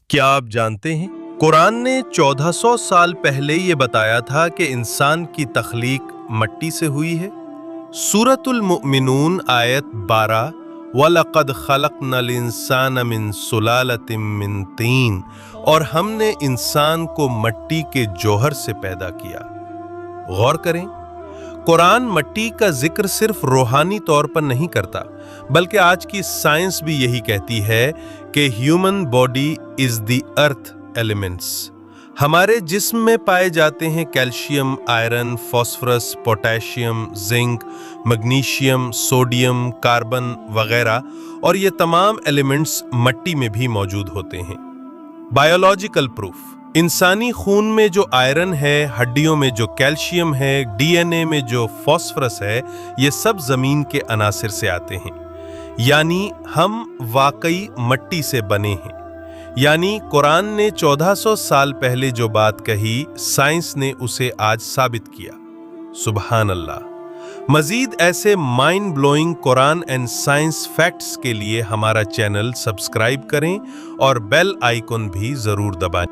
کیا آپ جانتے ہیں قرآن نے 1400 سال پہلے یہ بتایا تھا کہ انسان کی تخلیق مٹی سے ہوئی ہے؟ سورۃ المؤمنون آیت 12 وَلَقَدْ خَلَقْنَا الْإِنسَانَ مِنْ سُلَالَةٍ مِّن طِينٍ، اور ہم نے انسان کو مٹی کے جوہر سے پیدا کیا۔ غور کریں، قرآن مٹی کا ذکر صرف روحانی طور پر نہیں کرتا، بلکہ آج کی سائنس بھی یہی کہتی ہے کہ human body is the earth elements. ہمارے جسم میں پائے جاتے ہیں calcium, iron, phosphorus, potassium, zinc, magnesium, sodium, carbon وغیرہ، اور یہ تمام ایلیمنٹس مٹی میں بھی موجود ہوتے ہیں۔ بائیولوجیکل پروف: انسانی خون میں جو آئرن ہے، ہڈیوں میں جو کیلشیم ہے، ڈی این اے میں جو فاسفورس ہے، یہ سب زمین کے عناصر سے آتے ہیں۔ یعنی ہم واقعی مٹی سے بنے ہیں۔ یعنی قرآن نے 1400 سال پہلے جو بات کہی، سائنس نے اسے آج ثابت کیا۔ سبحان اللہ۔ مزید ایسے mind blowing Quran and science facts کے لیے ہمارا چینل سبسکرائب کریں اور بیل آئیکن بھی ضرور دبائیں۔